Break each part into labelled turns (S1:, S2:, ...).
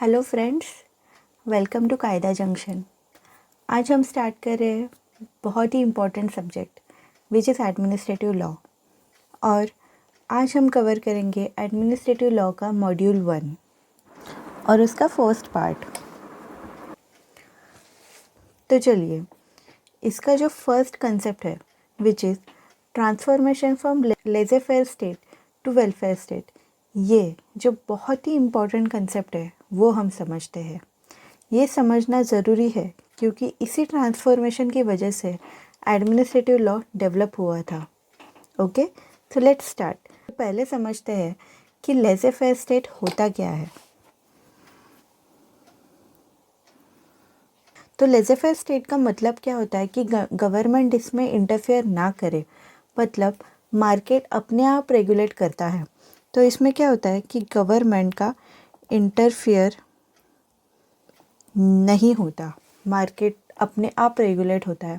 S1: Hello friends, welcome to Kaayda junction. आज हम start कर रहे हैं बहुत ही important subject which is administrative law. और आज हम कवर करेंगे एडमिनिस्ट्रेटिव लॉ का मॉड्यूल 1 और उसका फर्स्ट पार्ट। तो चलिए, इसका जो फर्स्ट कंसेप्ट है which is transformation from laissez faire state to welfare state, ये जो बहुत ही इम्पोर्टेंट कंसेप्ट है वो हम समझते हैं। ये समझना ज़रूरी है क्योंकि इसी ट्रांसफॉर्मेशन की वजह से एडमिनिस्ट्रेटिव लॉ डेवलप हुआ था। ओके, तो लेट्स स्टार्ट। पहले समझते हैं कि लेज़र फेयर स्टेट होता क्या है। तो लेज़र फेयर स्टेट का मतलब क्या होता है कि गवर्नमेंट इसमें इंटरफेयर ना करे, मतलब मार्केट अपने आप रेगुलेट करता है। तो इसमें क्या होता है कि गवर्नमेंट का इंटरफेयर नहीं होता, मार्केट अपने आप रेगुलेट होता है।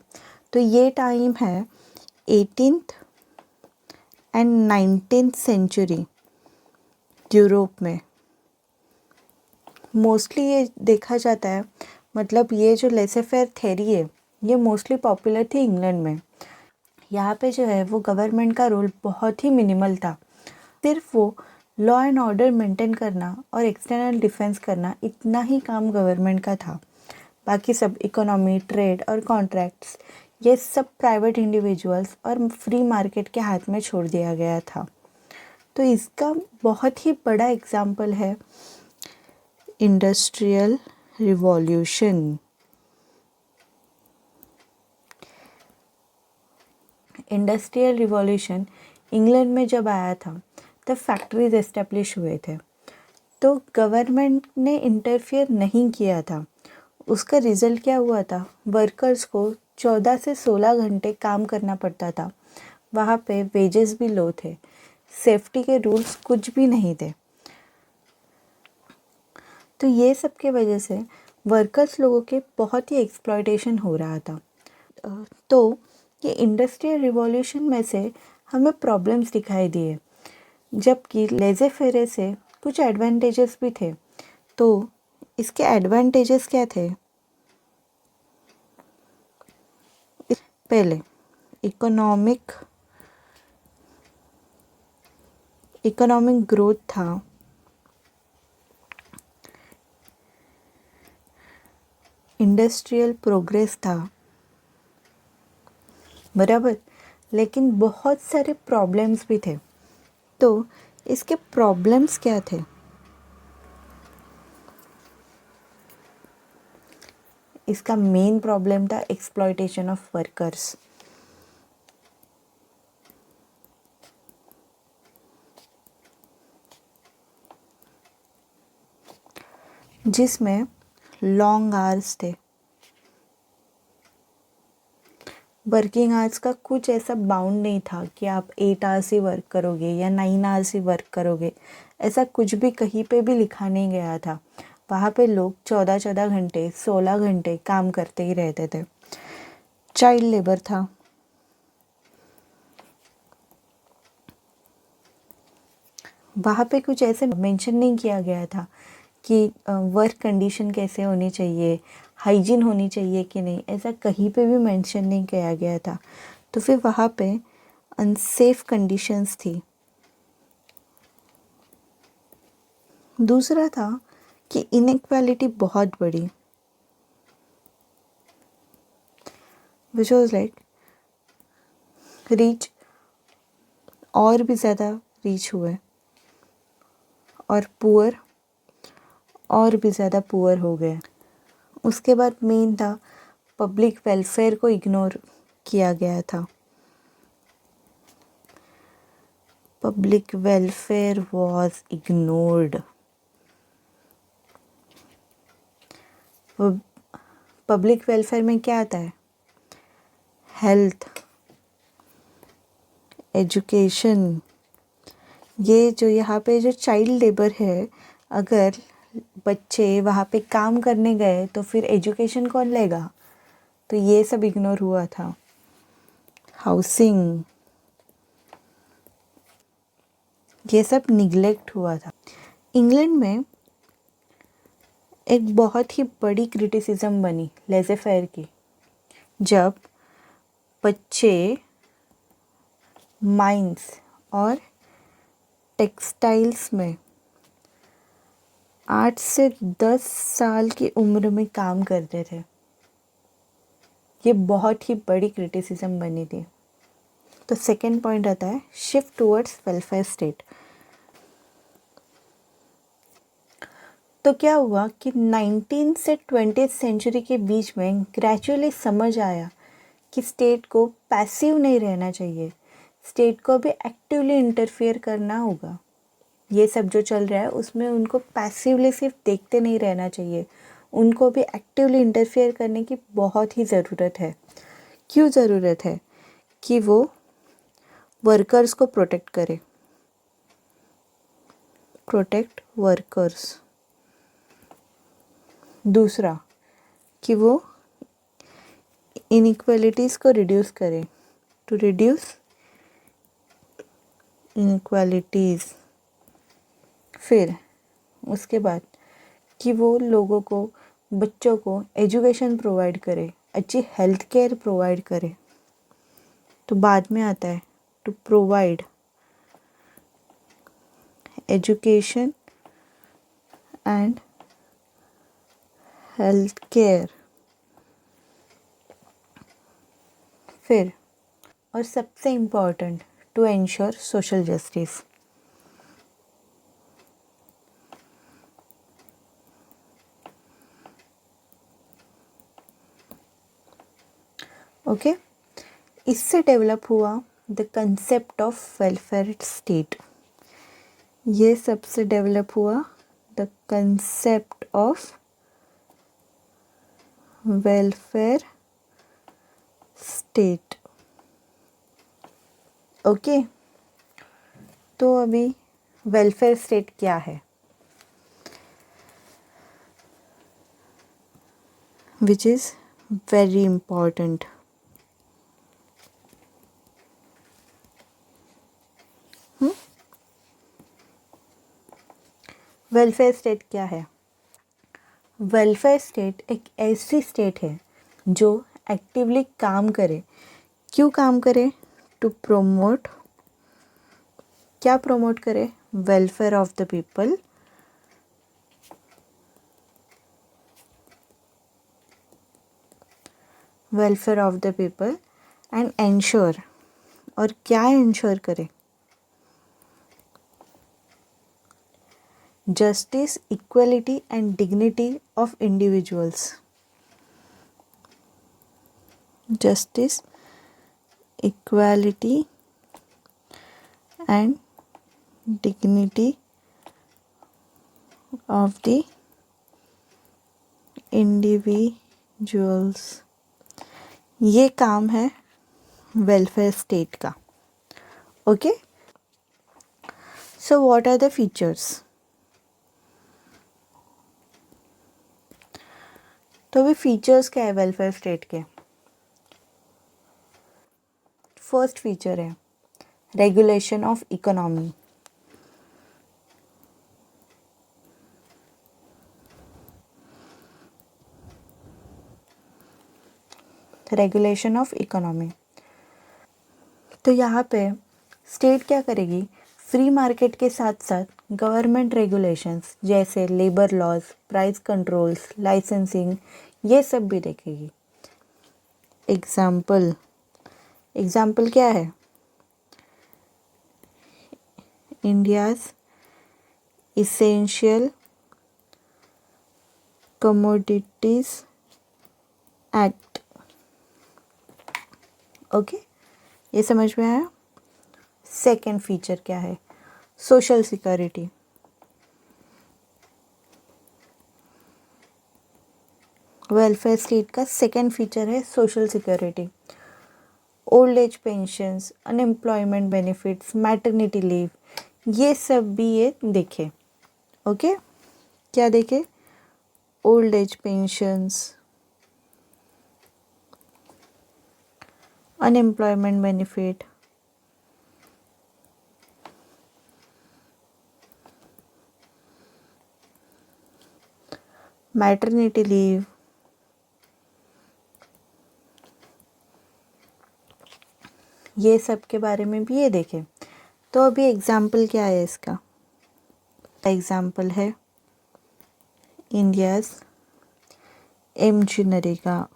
S1: तो ये टाइम है 18th and 19th century Europe में। मोस्टली ये देखा जाता है, मतलब ये जो लेज़र फेयर थ्योरी है ये मोस्टली पॉपुलर थी इंग्लैंड में। यहाँ पे जो है वो गवर्नमेंट का रोल बहुत ही मिनिमल था। सिर्फ वो लॉ एंड ऑर्डर मेंटेन करना और एक्सटर्नल डिफेंस करना, इतना ही काम गवर्नमेंट का था। बाकी सब इकोनॉमी, ट्रेड और कॉन्ट्रैक्ट्स, ये सब प्राइवेट इंडिविजुअल्स और फ्री मार्केट के हाथ में छोड़ दिया गया था। तो इसका बहुत ही बड़ा एग्जाम्पल है industrial revolution. Industrial revolution England में जब आया था तब फैक्ट्रीज एस्टेब्लिश हुए थे। तो गवर्नमेंट ने इंटरफियर नहीं किया था। उसका रिज़ल्ट क्या हुआ था, वर्कर्स को 14 से 16 घंटे काम करना पड़ता था। वहाँ पे वेजेस भी लो थे, सेफ्टी के रूल्स कुछ भी नहीं थे। तो ये सब के वजह से वर्कर्स लोगों के बहुत ही एक्सप्लॉयटेशन हो रहा था। तो ये इंडस्ट्रियल रिवॉल्यूशन में से हमें प्रॉब्लम्स दिखाई दिए, जबकि लेज़र फेयर से कुछ एडवांटेजेस भी थे। तो इसके एडवांटेजेस क्या थे? पहले इकोनॉमिक ग्रोथ था, इंडस्ट्रियल प्रोग्रेस था, बराबर। लेकिन बहुत सारे प्रॉब्लम्स भी थे। तो इसके प्रॉब्लम्स क्या थे? इसका मेन प्रॉब्लम था एक्सप्लॉयटेशन ऑफ वर्कर्स। जिसमें लॉन्ग आवर्स थे। वर्किंग आवर्स का कुछ ऐसा बाउंड नहीं था कि आप 8 आवर्स ही वर्क करोगे या 9 आवर्स ही वर्क करोगे। ऐसा कुछ भी कहीं पे भी लिखा नहीं गया था। वहाँ पे लोग 14-14 घंटे, 16 घंटे काम करते ही रहते थे। चाइल्ड लेबर था। वहाँ पे कुछ ऐसे मेंशन नहीं किया गया था कि वर्क कंडीशन कैसे होनी चाहिए, हाइजीन होनी चाहिए कि नहीं, ऐसा कहीं पे भी मेंशन नहीं किया गया था। तो फिर वहाँ पे अनसेफ कंडीशंस थी। दूसरा था कि इनइक्वालिटी बहुत बड़ी, विच वॉज लाइक रीच और भी ज़्यादा रीच हुए और पुअर और भी ज़्यादा पुअर हो गए। उसके बाद मेन था पब्लिक वेलफेयर को इग्नोर किया गया था। Public welfare was ignored. Public welfare में क्या आता है? Health, education. ये जो यहाँ पे जो चाइल्ड लेबर है, अगर बच्चे वहाँ पे काम करने गए तो फिर एजुकेशन कौन लेगा? तो ये सब इग्नोर हुआ था। हाउसिंग, ये सब निगलेक्ट हुआ था। इंग्लैंड में एक बहुत ही बड़ी क्रिटिसिज्म बनी लेज़े फेयर की, जब बच्चे माइंस और टेक्सटाइल्स में 8 से 10 साल की उम्र में काम करते थे। ये बहुत ही बड़ी क्रिटिसिज्म बनी थी। तो सेकेंड पॉइंट आता है शिफ्ट टूवर्ड्स वेलफेयर स्टेट। तो क्या हुआ कि 19 से 20th सेंचुरी के बीच में ग्रेजुअली समझ आया कि स्टेट को पैसिव नहीं रहना चाहिए, स्टेट को भी एक्टिवली इंटरफेयर करना होगा। ये सब जो चल रहा है उसमें उनको पैसिवली सिर्फ देखते नहीं रहना चाहिए, उनको भी एक्टिवली इंटरफेयर करने की बहुत ही ज़रूरत है। क्यों ज़रूरत है? कि वो वर्कर्स को प्रोटेक्ट करे, प्रोटेक्ट वर्कर्स। दूसरा कि वो इनइक्वालिटीज़ को रिड्यूस करे, टू रिड्यूस इनइक्वालिटीज़। फिर उसके बाद कि वो लोगों को, बच्चों को एजुकेशन प्रोवाइड करे, अच्छी हेल्थ केयर प्रोवाइड करे। तो बाद में आता है to provide education and health care. फिर और सबसे important to ensure social justice. Okay, इससे डेवलप हुआ the concept of welfare state. ये सबसे डेवलप हुआ the concept of welfare state. Okay, तो अभी वेलफेयर स्टेट क्या है, which is very important. Welfare state क्या है? वेलफेयर स्टेट एक ऐसी स्टेट है जो एक्टिवली काम करे। क्यों काम करे? टू प्रोमोट, क्या प्रोमोट करे? Welfare of the people, welfare of the people and ensure, और क्या एंश्योर करे? Justice, equality and dignity of individuals. Justice, equality and dignity of the individuals. ये काम है वेलफेयर स्टेट का। Okay, so what are the features? तो अभी features क्या है वेलफेयर स्टेट के? फर्स्ट फीचर है regulation of economy. Regulation of economy. तो यहाँ पे स्टेट क्या करेगी? फ्री मार्केट के साथ साथ गवर्नमेंट रेगुलेशंस जैसे labour laws, price controls, licensing, ये सब भी देखेगी। एग्जाम्पल क्या है? India's essential commodities act. Okay, ये समझ में आया? सेकेंड फीचर क्या है? Social security. वेलफेयर स्टेट का सेकेंड फीचर है social security. Old age pensions, unemployment benefits, maternity leave, ये सब भी ये देखे। ओके, क्या देखे? Old age pensions, unemployment benefit, maternity leave, ये सब के बारे में भी ये देखें। तो अभी एग्जाम्पल क्या है इसका? एग्जाम्पल है India's MG NREGA,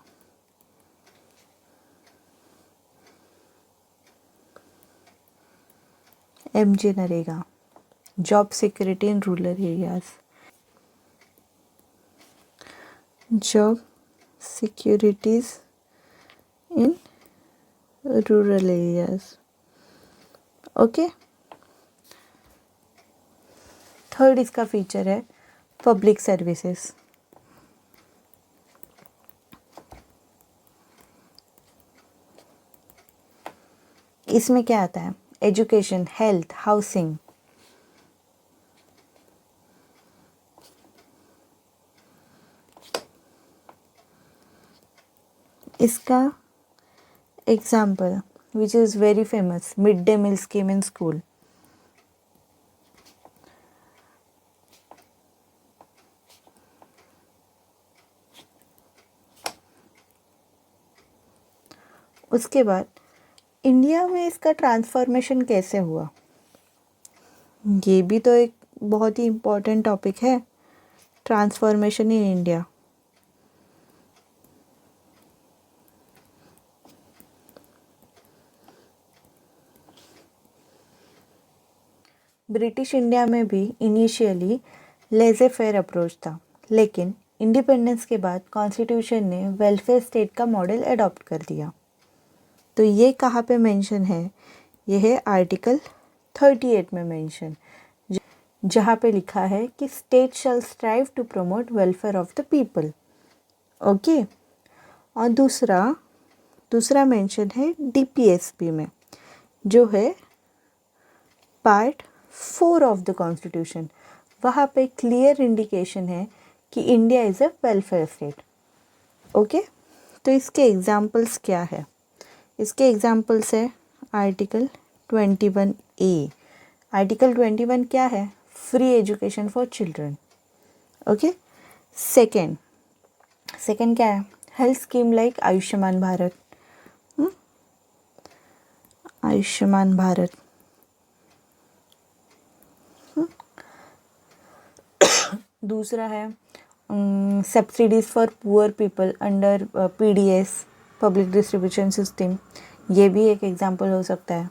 S1: MG NREGA, job security in rural areas, job securities in rural areas. Okay. Third इसका फीचर है पब्लिक सर्विसेज। इसमें क्या आता है? Education, health, housing. इसका example which is very famous, mid day meal scheme in school. उसके बाद India में इसका ट्रांसफॉर्मेशन कैसे हुआ, ये भी तो एक बहुत ही इम्पोर्टेंट टॉपिक है, transformation in India. British India में भी इनिशियली लेज़े फेयर अप्रोच था, लेकिन इंडिपेंडेंस के बाद कॉन्स्टिट्यूशन ने वेलफेयर स्टेट का मॉडल अडॉप्ट कर दिया। तो ये कहाँ पे मेंशन है? ये है आर्टिकल 38 में मेंशन, जहाँ पे लिखा है कि state shall strive to promote welfare of the people. Okay. और दूसरा मेंशन है डीपीएसपी में, जो है पार्ट 4 ऑफ द कॉन्स्टिट्यूशन। वहाँ पे क्लियर इंडिकेशन है कि India is a welfare state. Okay. तो इसके एग्जाम्पल्स क्या है? इसके एग्जाम्पल्स है आर्टिकल 21A। आर्टिकल 21 क्या है? Free education for children. Okay. Second क्या है? Health scheme like Ayushman Bharat. Ayushman Bharat. दूसरा है subsidies for poor people under PDS, public distribution system. ये भी एक एग्जाम्पल हो सकता है।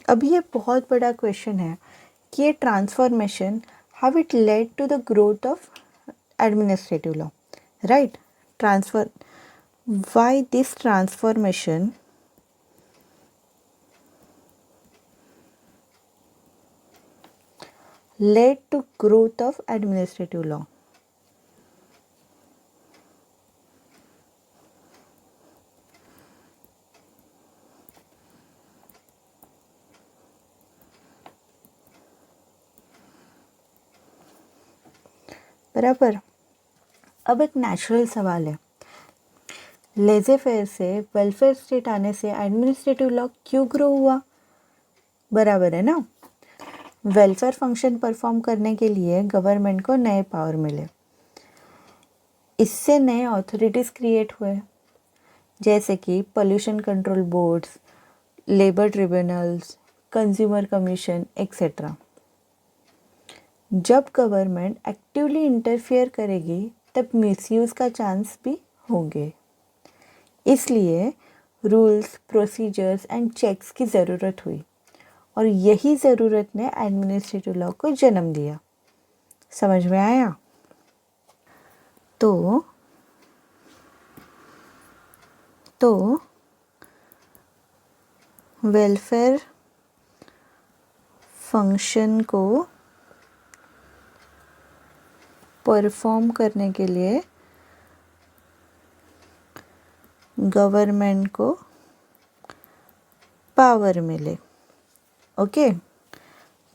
S1: अब ये बहुत बड़ा क्वेश्चन है कि ये transformation, how it led to the growth of administrative law, right? Why this transformation led to growth of administrative law. बराबर। अब एक नेचुरल सवाल है, लेज़े फेयर से वेलफेयर स्टेट आने से एडमिनिस्ट्रेटिव लॉ क्यों ग्रो हुआ? बराबर है ना? वेलफेयर फंक्शन परफॉर्म करने के लिए गवर्नमेंट को नए पावर मिले, इससे नए अथॉरिटीज़ क्रिएट हुए, जैसे कि pollution control boards, labour tribunals, consumer commission etcetera. जब गवर्नमेंट एक्टिवली इंटरफियर करेगी तब मिसयूज़ का चांस भी होंगे, इसलिए रूल्स, प्रोसीजर्स एंड चेक्स की ज़रूरत हुई, और यही ज़रूरत ने एडमिनिस्ट्रेटिव लॉ को जन्म दिया। समझ में आया? तो वेलफेयर फंक्शन को परफॉर्म करने के लिए गवर्नमेंट को पावर मिले। ओके।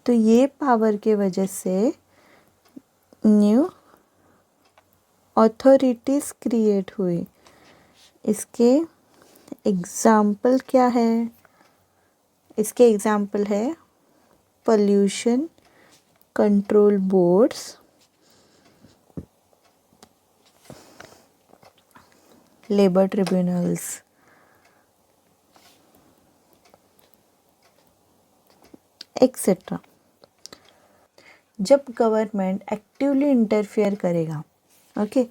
S1: तो ये पावर के वजह से न्यू अथॉरिटीज़ क्रिएट हुई। इसके एग्जाम्पल क्या है? इसके एग्जाम्पल है pollution control boards, labour tribunals, etcetera. जब गवर्नमेंट एक्टिवली इंटरफेयर करेगा, ओके,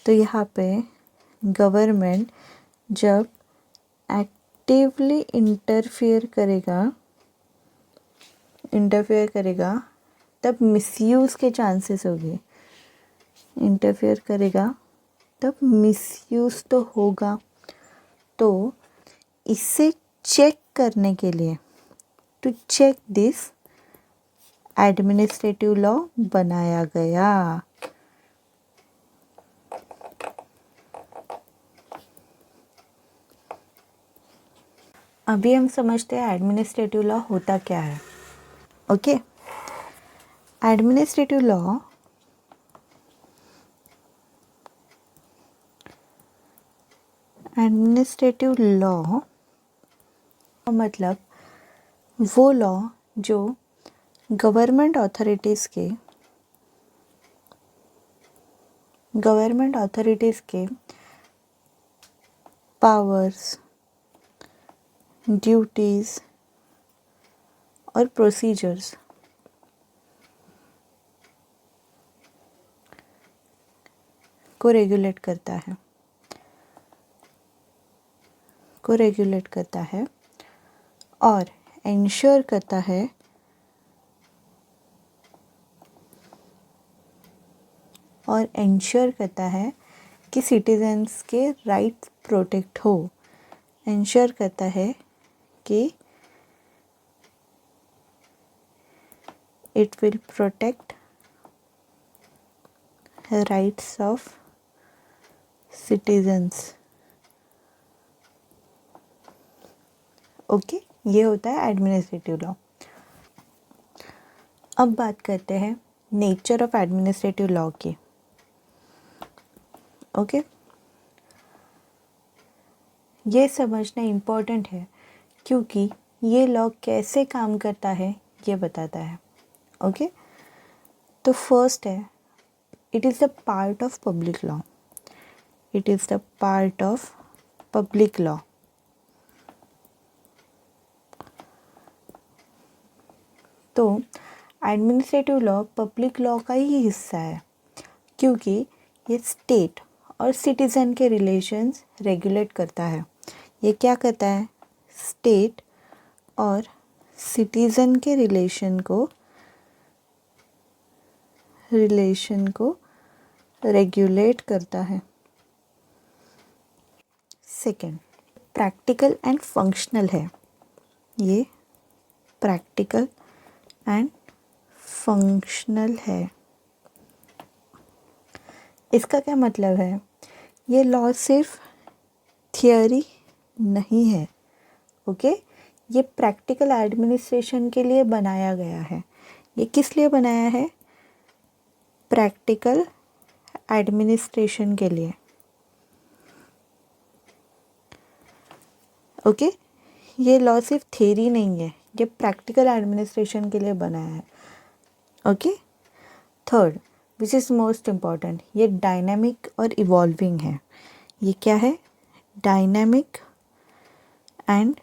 S1: तो यहाँ पे गवर्नमेंट जब एक्टिवली इंटरफेयर करेगा तब मिसयूज़ के चांसेस होंगे। इंटरफेयर करेगा तब मिसयूज़ तो होगा। तो इसे चेक करने के लिए, to check this, administrative law बनाया गया। अभी हम समझते हैं एडमिनिस्ट्रेटिव लॉ होता क्या है। ओके, एडमिनिस्ट्रेटिव लॉ मतलब वो लॉ जो गवर्नमेंट अथॉरिटीज़ के पावर्स, ड्यूटीज़ और प्रोसीजर्स को रेगुलेट करता है और इंश्योर करता है कि सिटीजन्स के राइट्स प्रोटेक्ट हो। इंश्योर करता है कि it will protect rights of citizens. Okay, ये होता है एडमिनिस्ट्रेटिव लॉ। अब बात करते हैं नेचर ऑफ एडमिनिस्ट्रेटिव लॉ की। ओके, ये समझना इम्पोर्टेंट है क्योंकि ये लॉ कैसे काम करता है ये बताता है। ओके, तो फर्स्ट है, it is the part of public law. तो एडमिनिस्ट्रेटिव लॉ पब्लिक लॉ का ही हिस्सा है क्योंकि ये स्टेट और सिटीज़न के रिलेशंस रेगुलेट करता है। ये क्या करता है? स्टेट और सिटीज़न के रिलेशन को रेगुलेट करता है। सेकंड, प्रैक्टिकल एंड फंक्शनल है। ये प्रैक्टिकल एंड फंक्शनल है। इसका क्या मतलब है? ये लॉ सिर्फ थियोरी नहीं है, ओके? ये प्रैक्टिकल एडमिनिस्ट्रेशन के लिए बनाया गया है। ये किस लिए बनाया है? प्रैक्टिकल एडमिनिस्ट्रेशन के लिए, ओके? ये लॉ सिर्फ थियोरी नहीं है, ये प्रैक्टिकल एडमिनिस्ट्रेशन के लिए बनाया है, okay? Third, which is most important, ये डायनामिक और इवॉल्विंग है। ये क्या है? डायनामिक एंड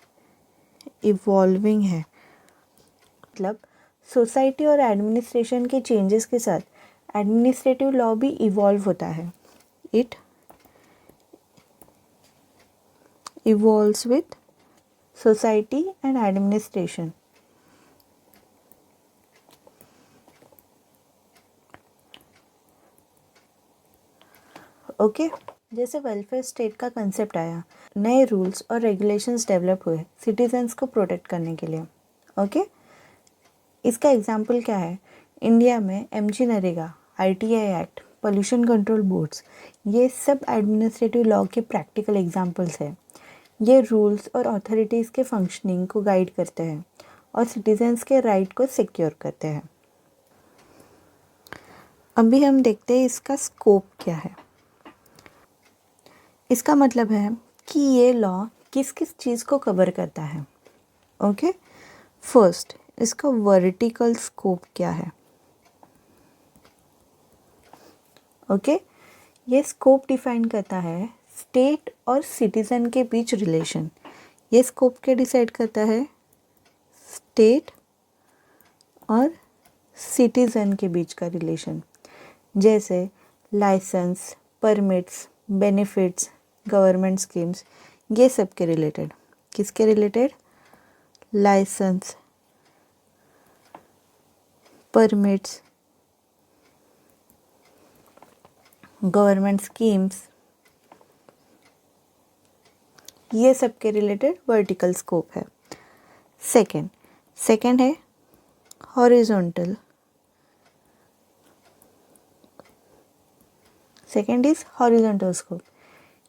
S1: इवॉल्विंग है। मतलब सोसाइटी और एडमिनिस्ट्रेशन के चेंजेस के साथ एडमिनिस्ट्रेटिव लॉ भी इवॉल्व होता है। It evolves with society and administration. Okay, जैसे वेलफेयर स्टेट का कंसेप्ट आया, नए रूल्स और रेगुलेशंस डेवलप हुए सिटीजन्स को प्रोटेक्ट करने के लिए, ओके? इसका एग्जाम्पल क्या है? इंडिया में MG NREGA, ITI act, pollution control boards, ये सब एडमिनिस्ट्रेटिव लॉ के प्रैक्टिकल एग्जाम्पल्स हैं। ये रूल्स और अथॉरिटीज़ के फंक्शनिंग को गाइड करते हैं और सिटीजन्स के राइट को सिक्योर करते हैं। अभी हम देखते हैं इसका स्कोप क्या है। इसका मतलब है कि ये लॉ किस किस चीज़ को कवर करता है, ओके? फर्स्ट, इसका वर्टिकल स्कोप क्या है, ओके? ये स्कोप डिफाइन करता है स्टेट और सिटीज़न के बीच रिलेशन, ये स्कोप क्या डिसाइड करता है? स्टेट और सिटीज़न के बीच का रिलेशन, जैसे licence, permits, benefits, government schemes, ये सब के रिलेटेड। किसके related? Licence, permits, government schemes, ये सब के रिलेटेड वर्टिकल स्कोप है। सेकंड है horizontal. Second is horizontal scope.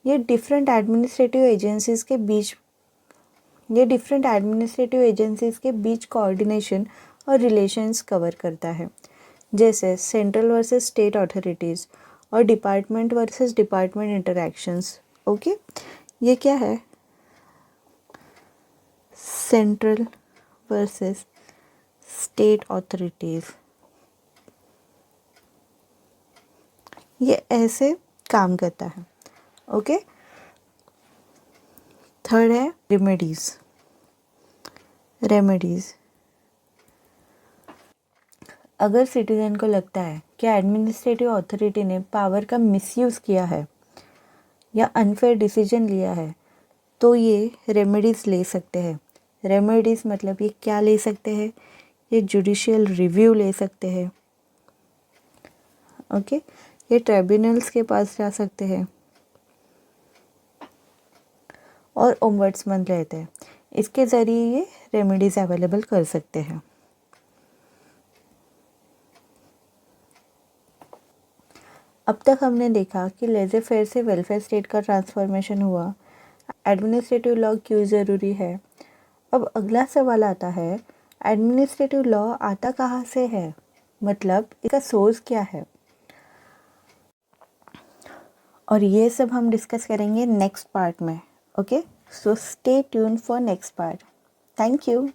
S1: ये डिफरेंट एडमिनिस्ट्रेटिव एजेंसीज के बीच कोऑर्डिनेशन और रिलेशंस कवर करता है, जैसे सेंट्रल वर्सेस स्टेट अथॉरिटीज़ और department versus department interactions. Okay, ये क्या है? सेंट्रल वर्सेस स्टेट अथॉरिटीज़, ये ऐसे काम करता है। ओके, थर्ड है रेमेडीज़। अगर सिटीजन को लगता है कि एडमिनिस्ट्रेटिव अथॉरिटी ने पावर का मिसयूज़ किया है या अनफेयर डिसीजन लिया है, तो ये रेमेडीज़ ले सकते हैं। रेमेडीज़ मतलब ये क्या ले सकते हैं? ये जुडिशियल रिव्यू ले सकते हैं। ओके, ये ट्राइब्यूनल्स के पास जा सकते हैं और ओम्बड्समैन रहते हैं, इसके ज़रिए ये रेमेडीज़ अवेलेबल कर सकते हैं। अब तक हमने देखा कि लेज़र फेयर से वेलफेयर स्टेट का ट्रांसफॉर्मेशन हुआ, एडमिनिस्ट्रेटिव लॉ क्यों ज़रूरी है। अब अगला सवाल आता है, एडमिनिस्ट्रेटिव लॉ आता कहाँ से है, मतलब इसका सोर्स क्या है। और ये सब हम डिस्कस करेंगे नेक्स्ट पार्ट में। Okay, so stay tune for next part. Thank you.